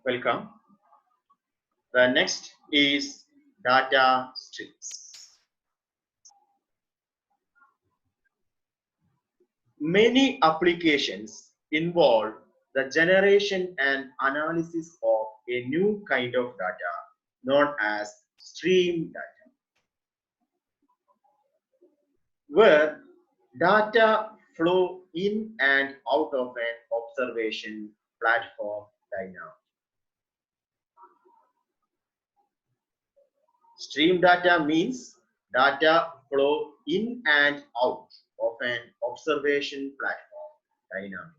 Welcome. The next is data streams. Many applications involve the generation and analysis of a new kind of data known as stream data, where data flow in and out of an observation platform dynamic. Stream data means data flow in and out of an observation platform dynamic.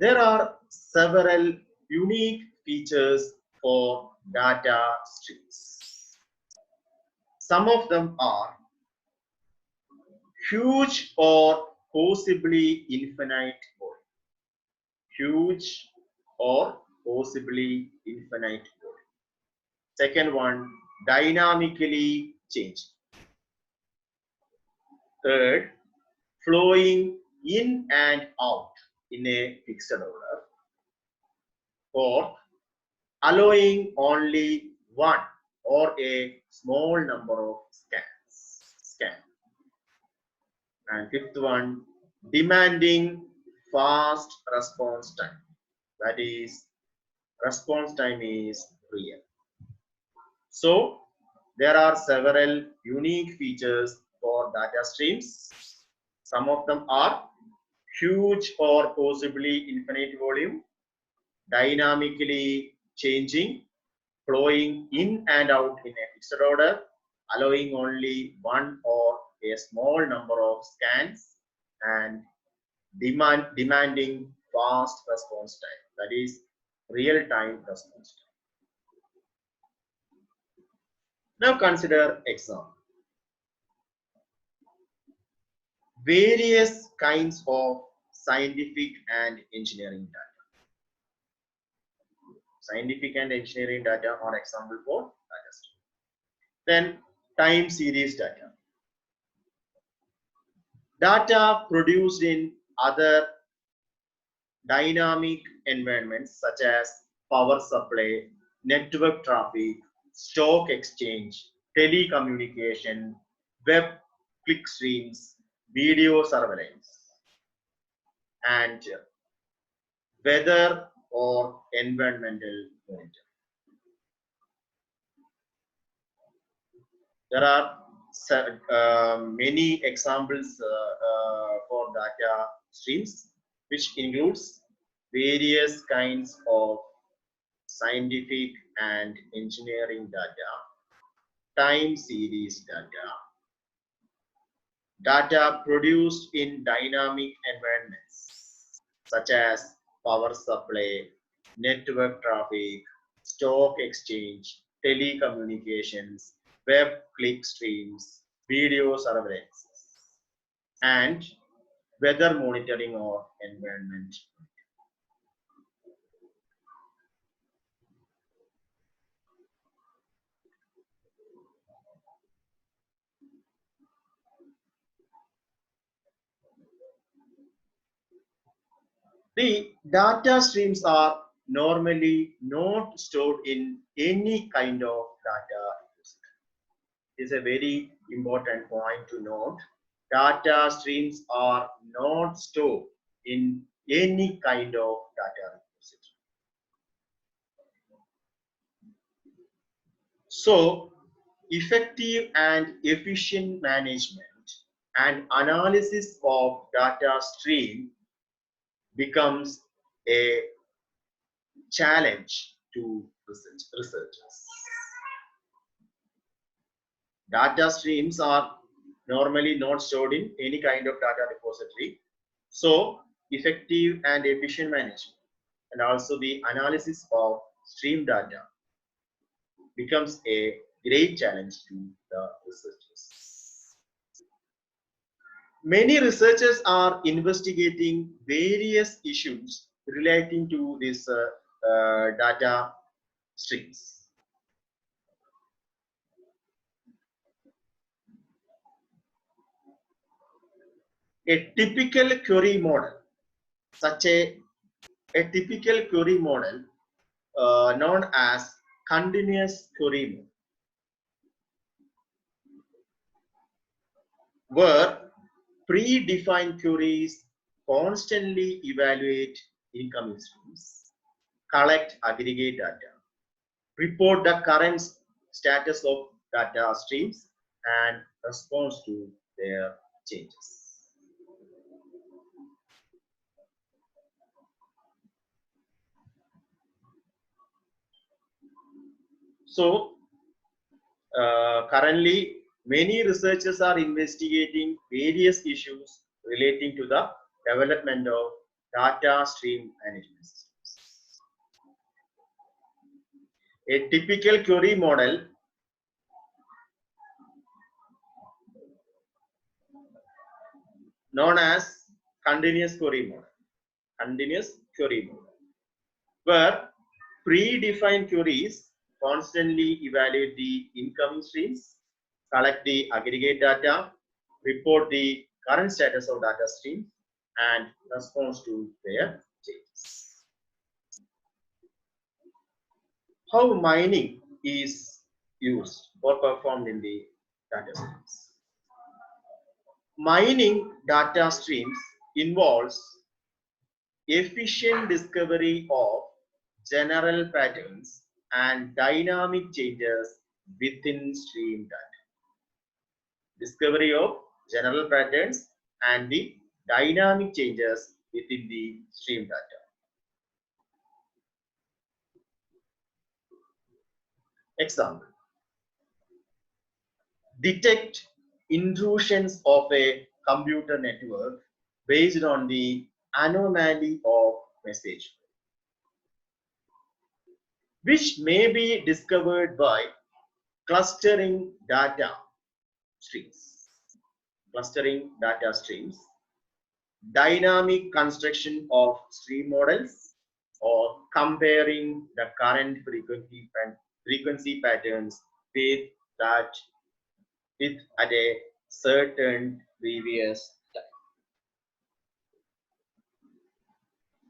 There are several unique features for data streams. Some of them are huge or possibly infinite volume. Huge or possibly infinite volume. Second one, dynamically changing. Third, flowing in and out in a fixed order. Fourth, allowing only one or a small number of scans. And fifth one, demanding fast response time. That is, response time is real. So, there are several unique features for data streams. Some of them are huge or possibly infinite volume, dynamically changing, flowing in and out in a fixed order, allowing only one or a small number of scans, and demanding fast response time, that is real-time response time. Now consider example. Various kinds of scientific and engineering data. Scientific and engineering data are example for data stream. Then time series data. Data produced in other dynamic environments such as power supply, network traffic, stock exchange, telecommunication, web click streams, video surveillance, and weather or environmental monitoring. There are many examples for data streams, which includes various kinds of scientific and engineering data, time series data produced in dynamic environments such as power supply, network traffic, stock exchange, telecommunications, web click streams, video surveillance, and weather monitoring or environment. The data streams are normally not stored in any kind of data repository. It's a very important point to note. Data streams are not stored in any kind of data repository. So, effective and efficient management and analysis of data stream becomes a challenge to researchers. Data streams are normally not stored in any kind of data repository. So, effective and efficient management and also the analysis of stream data becomes a great challenge to the researchers. Many researchers are investigating various issues relating to these data streams. A typical query model, such A typical query model known as continuous query model, where predefined queries constantly evaluate incoming streams, collect aggregate data, report the current status of data streams, and respond to their changes. So, currently, many researchers are investigating various issues relating to the development of data stream management systems. A typical query model known as continuous query model, where predefined queries constantly evaluate the incoming streams, collect the aggregate data, report the current status of data streams, and respond to their changes. How mining is used or performed in the data streams? Mining data streams involves efficient discovery of general patterns and dynamic changes within stream data. Discovery of general patterns and the dynamic changes within the stream data. Example: detect intrusions of a computer network based on the anomaly of message, which may be discovered by clustering data streams. Clustering data streams, dynamic construction of stream models, or comparing the current frequency patterns with that at a certain previous time.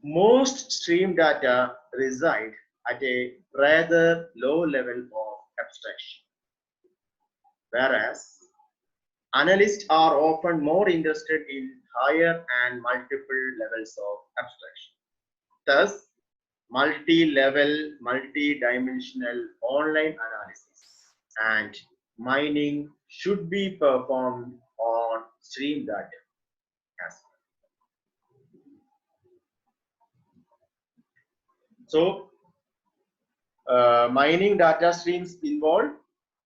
Most stream data reside at a rather low level of abstraction, whereas analysts are often more interested in higher and multiple levels of abstraction. Thus, multi-level, multi-dimensional online analysis and mining should be performed on stream data as well. So, mining data streams involve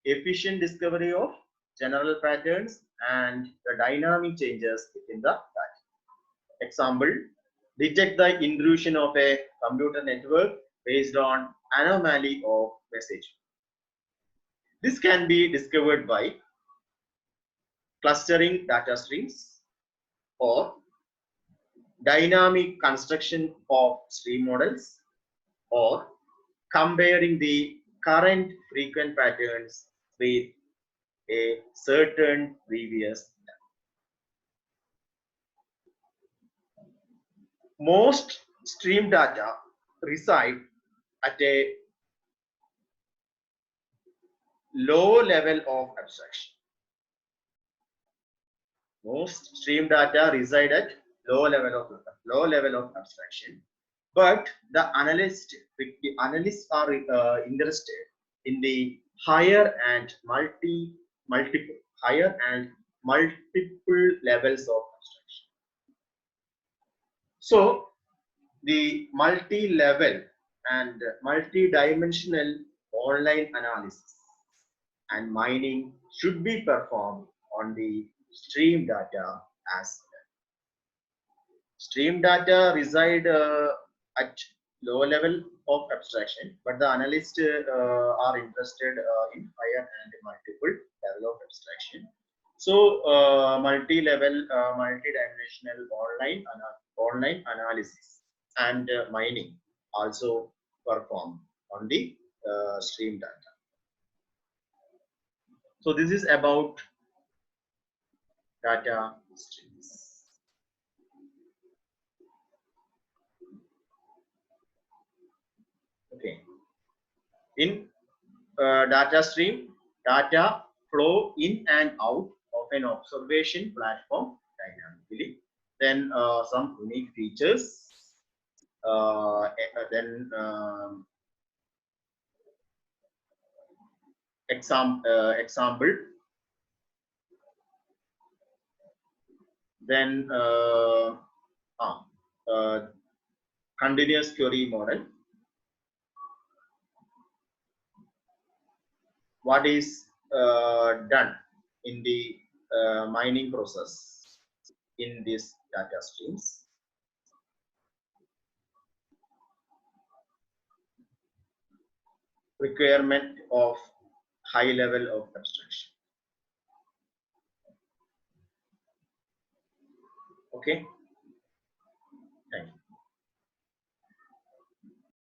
efficient discovery of general patterns and the dynamic changes within the data. Example: detect the intrusion of a computer network based on anomaly of message. This can be discovered by clustering data streams or dynamic construction of stream models or comparing the current frequent patterns with a certain previous time. Most stream data reside at a low level of abstraction. Most stream data reside at low level of abstraction, but the analysts are interested in the higher and multiple levels of abstraction. So the multi-level and multi-dimensional online analysis and mining should be performed on the stream data as well. Stream data reside at low level of abstraction, but the analysts are interested in higher and multiple level of abstraction. So, multi-level, multi-dimensional online analysis and mining also performed on the stream data. So, this is about data streams. In data stream, data flow in and out of an observation platform dynamically. Then some unique features. Then example. Then continuous query model. What is done in the mining process in these data streams? Requirement of high level of abstraction. Okay.